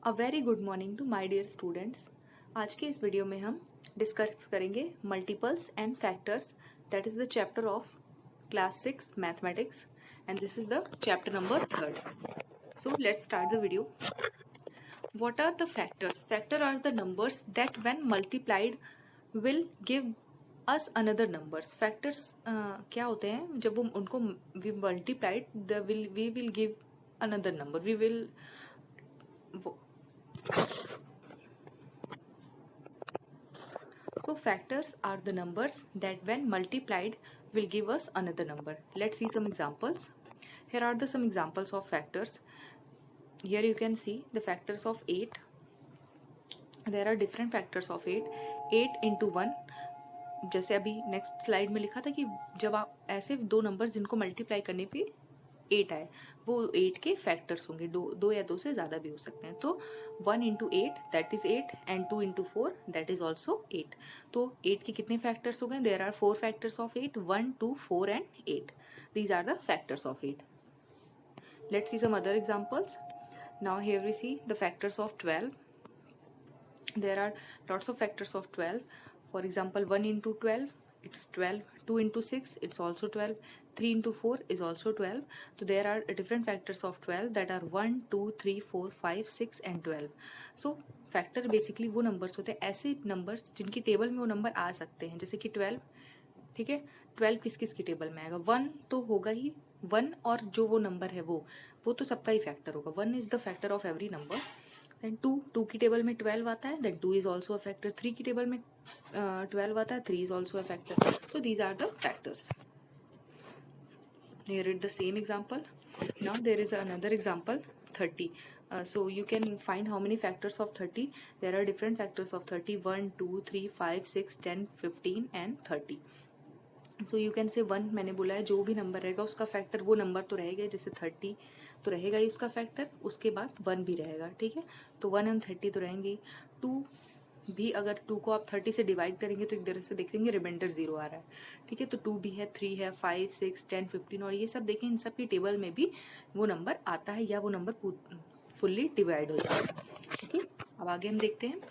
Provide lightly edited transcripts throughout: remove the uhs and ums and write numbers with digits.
A very good morning to my dear students. आज के इस वीडियो में हम डिस्कस करेंगे multiples and factors, that is the chapter of class 6 mathematics and this is the chapter number 3rd। So let's start the video. What are the factors? Factor are the numbers that when multiplied will give us another numbers. Factors क्या होते हैं? जब वो उनको we multiplied we will give another number, we will So factors are the numbers that when multiplied will give us another number. Let's see some examples. Here are some examples of factors. Here you can see the factors of 8. There are different factors of 8. 8 into 1. जैसे अभी next slide में लिखा था कि जब आप ऐसे दो नंबर्स जिनको मल्टीप्लाई करने पे 8 आए, वो 8 के फैक्टर्स होंगे, दो या दो से ज्यादा भी हो सकते हैं। तो 1 into 8 that is 8 and 2 into 4 that is also 8। तो 8 के कितने फैक्टर्स हो गए? There are 4 factors of 8, 1, 2, 4 and 8। These are the factors of 8। Let's see some other examples. Now here we see the factors of 12। There are lots of factors of 12। For example 1 into 12 it's 12, 2 into 6 it's also 12, 3 into 4 is also 12. So there are different factors of 12 that are 1, 2, 3, 4, 5, 6 and 12. So factor basically वो numbers होते हैं, ऐसे numbers जिनकी table में वो number आ सकते हैं, जैसे कि 12। ठीक है, 12 किस किस की टेबल में आएगा? 1 तो होगा ही, 1 और जो वो नंबर है वो तो सबका ही फैक्टर होगा। 1 is the factor of every number. Then 2 की टेबल में 12 आता है, then 2 is also a factor. 3 की टेबल में 12 आता है, 3 is also a factor. So these are the factors. Here is the same example. Now there is another example, 30. So you can find how many factors of 30. There are different factors of 30, 1, 2, 3, 5, 6, 10, 15 and 30. So you can say 1, मैंने बोला है जो भी number रहेगा उसका factor वो number तो रहेगा, जैसे 30 तो रहेगा ही उसका फैक्टर, उसके बाद 1 भी रहेगा। ठीक है, तो 1 एंड 30 तो रहेंगे। 2 भी, अगर 2 को आप 30 से डिवाइड करेंगे तो एक तरह से देखेंगे रिमाइंडर 0 आ रहा है। ठीक है, तो 2 भी है, 3 है, 5, 6, 10, 15 और ये सब देखें, इन सब की टेबल में भी वो नंबर आता है या वो नंबर फुल्ली डिवाइड हो जाता है। ठीक है, अब आगे हम देखते हैं।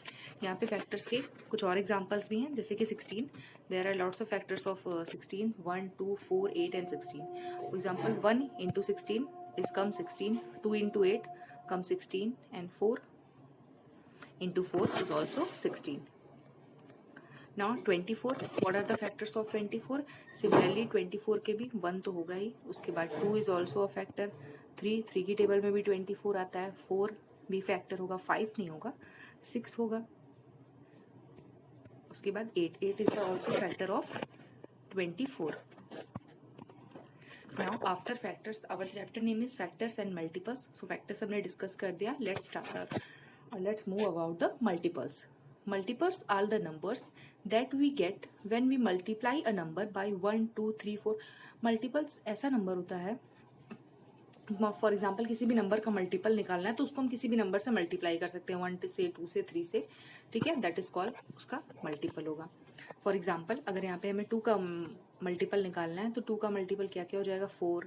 यहाँ पे फैक्टर्स के कुछ और एग्जांपल्स भी हैं, जैसे कि 16। There are lots of factors of 16, 1, 2, 4, 8 and 16। For example 1 into 16 is come 16, 2 into 8 come 16 and 4 into 4 is also 16. Now 24, what are the factors of 24? Similarly 24 के भी 1 तो होगा ही, उसके बाद 2 is also a factor, 3 की टेबल में भी 24 आता है, 4 भी फैक्टर होगा, 5 नहीं होगा, 6 होगा, उसके बाद 8 is also factor of 24. Now after factors, our chapter name is factors and multiples. So factors हमने डिस्कस कर दिया। Let's move about the multiples. Multiples are the numbers that we get when we multiply a number by 1, 2, 3, 4. Multiples ऐसा number होता है, for example किसी भी number का multiple निकालना है तो उसको हम किसी भी नंबर से मल्टीप्लाई कर सकते हैं, 1 से, 2 से, 3 से। ठीक है, दैट इज कॉल्ड उसका मल्टीपल होगा। फॉर एग्जाम्पल अगर यहाँ पे हमें 2 का मल्टीपल निकालना है तो 2 का मल्टीपल क्या क्या हो जाएगा? 4,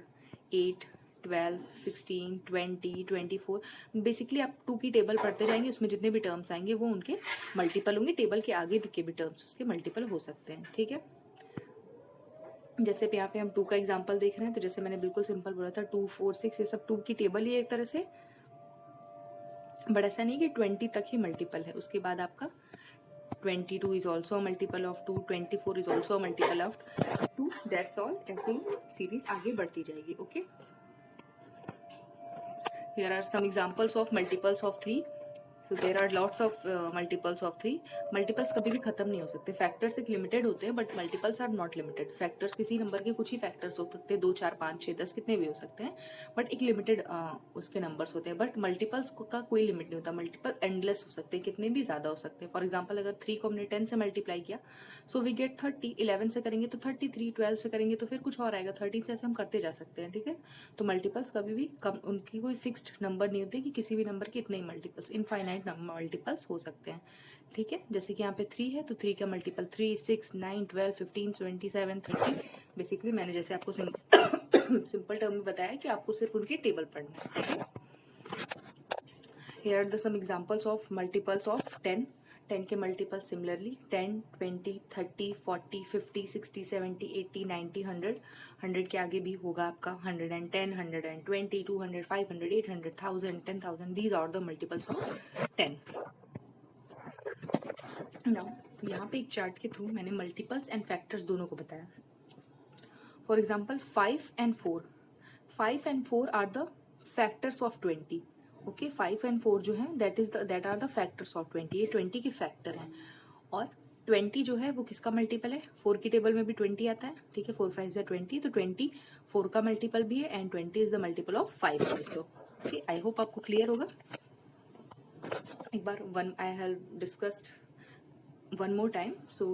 8, 12, 16, 20, 24। बेसिकली आप 2 की टेबल पढ़ते जाएंगे, उसमें जितने भी टर्म्स आएंगे वो उनके मल्टीपल होंगे, टेबल के आगे के भी टर्म्स उसके मल्टीपल हो सकते हैं। ठीक है, जैसे यहाँ पे हम 2 का एग्जांपल देख रहे हैं, तो जैसे मैंने बिल्कुल सिंपल बोला था 2, 4, 6 ये सब 2 की टेबल ही एक तरह से, बट ऐसा नहीं कि 20 तक ही मल्टीपल है। उसके बाद आपका 22 is also a multiple of 2, 24 is also a multiple of 2, that's all. ऐसे ही सीरीज आगे बढ़ती जाएगी। Okay, here are some examples of multiples of 3। So there are lots of multiples of 3. Multiples कभी भी खत्म नहीं हो सकते। फैक्टर्स एक लिमिटेड होते हैं but multiples are not limited. Factors किसी नंबर के कुछ ही फैक्टर्स हो सकते हैं, 2, 4, 5, 6, 10 कितने भी हो सकते हैं, बट एक लिमिटेड उसके नंबर्स होते हैं। बट मल्टीपल्स का कोई लिमिट नहीं होता। मल्टीपल एंडलेस हो सकते हैं, कितने भी ज्यादा हो सकते हैं। फॉर एग्जाम्पल अगर 3 को हमने 10 से मल्टीप्लाई किया सो वी गेट 30, 11 से करेंगे तो 33, 12 से करेंगे तो फिर कुछ और आएगा, 13 से ऐसे हम करते जा सकते हैं। ठीक है, तो मल्टीपल्स कभी भी कम, उनकी कोई फिक्स्ड नंबर नहीं होती कि किसी भी नंबर के इतने ही मल्टीपल्स, इनफाइनाइट मल्टीपल्स हो सकते हैं। ठीक है, जैसे कि यहाँ पे 3 है तो 3 का मल्टीपल 3, 6, 9, 12, 15, 27, 30। बेसिकली मैंने जैसे आपको सिंपल टर्म में बताया कि आपको सिर्फ उनकी टेबल पढ़ना है। Here are the some examples of multiples of 10. 10 के मल्टीपल सिमिलरली 10, 20, 30, 40, 50, 60, 70, 80, 90, 100. 100 के आगे भी होगा आपका 110, 120, 200, 500, 800, 1000, 10,000. These are the multiples of 10. Now यहाँ पे एक चार्ट के थ्रू मैंने मल्टीपल्स एंड फैक्टर्स दोनों को बताया. For example 5 and 4. 5 and 4 are the factors of 20. Okay 5 and 4 जो है that are the factors of 20. ये 20 के फैक्टर हैं. और 20 जो है वो किसका मल्टीपल है? 4 की टेबल में भी 20 आता है. ठीक है 4 5 20. तो 20 4 का मल्टीपल भी है and 20 is the multiple of 5 also. Okay I hope आपको क्लियर होगा. एक बार I have discussed one more time so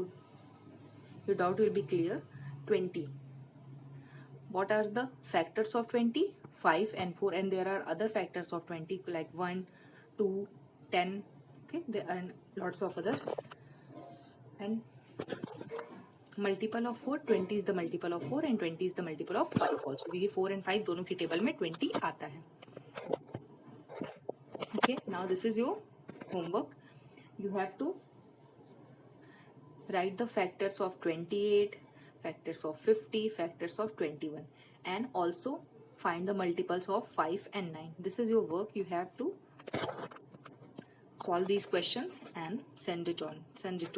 your doubt will be clear. 20, what are the factors of 20? 5 and 4, and there are other factors of 20 like 1, 2, 10. Okay, there are lots of others. And multiple of 4, 20 is the multiple of 4 and 20 is the multiple of 5 also. ये 4 and 5 दोनों की table में 20 आता है. Okay, now this is your homework. You have to write the factors of 28, factors of 50, factors of 21, and also find the multiples of 5 and 9. This is your work. You have to solve these questions and send it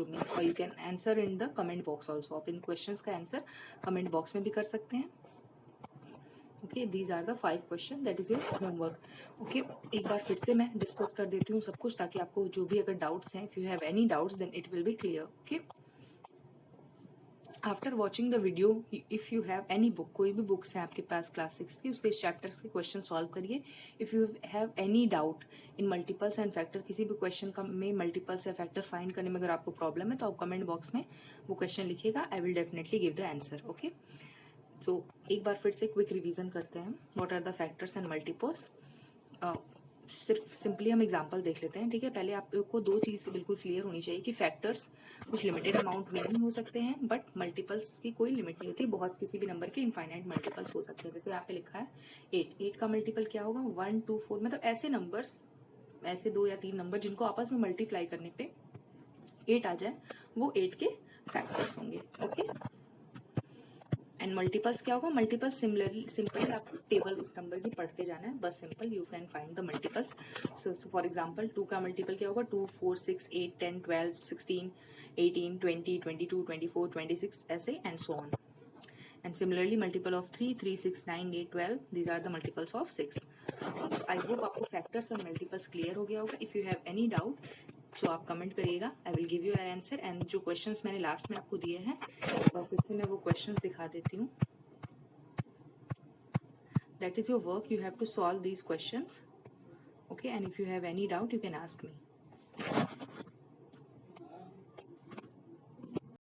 to me, or you can answer in the comment box also. आप इन questions का answer comment box में भी कर सकते हैं. Okay, these are the 5 questions. That is your homework. Okay, एक बार फिर से मैं डिस्कस कर देती हूँ सब कुछ ताकि आपको जो भी अगर डाउट्स हैं, if you have any doubts then it will be clear. Okay. After watching the video if you have any book, कोई भी बुक्स हैं आपके पास क्लास 6 की, उसके चैप्टर्स के क्वेश्चन सॉल्व करिए. If you have any doubt in multiples and factor, किसी भी क्वेश्चन का में मल्टीपल्स या फैक्टर फाइंड करने में अगर आपको प्रॉब्लम है तो आप कमेंट बॉक्स में वो क्वेश्चन लिखिएगा. I will definitely give the answer. Okay so एक बार फिर से क्विक रिविजन करते हैं. What are the factors and multiples. सिर्फ सिंपली हम एग्जांपल देख लेते हैं. ठीक है, पहले आपको दो चीज़ बिल्कुल क्लियर होनी चाहिए कि फैक्टर्स कुछ लिमिटेड अमाउंट में नहीं हो सकते हैं, बट मल्टीपल्स की कोई लिमिट नहीं होती. बहुत किसी भी नंबर के इनफाइनाइट मल्टीपल्स हो सकते हैं. जैसे यहाँ पे लिखा है 8 का मल्टीपल क्या होगा? 1, 2, 4. मतलब ऐसे नंबर्स, ऐसे 2 या 3 नंबर जिनको आपस में मल्टीप्लाई करने पे 8 आ जाए, वो 8 के फैक्टर्स होंगे. ओके एंड मल्टीपल्स क्या होगा? मल्टीपल सिंपली आपको टेबल उस नंबर की पढ़ते जाना है. बस simple you can find the multiples. So for example 2 का मल्टीपल क्या होगा? 2, 4, 6, 8, 10, 12, 16, 18, 20, 22, 24, 26 ऐसे and so on. And similarly multiple of 3, 3, 6, 9, 8, 12. These are the multiples of 6. I hope आपको फैक्टर्स और मल्टीपल्स क्लियर हो गया होगा. If you have any doubt so आप कमेंट करिएगा. I will give you our answer. And जो questions मैंने last में आपको दिए हैं और फिर से मैं वो क्वेश्चंस दिखा देती हूँ. That is your work. You have to solve these questions. Okay and if you have any doubt you can ask me.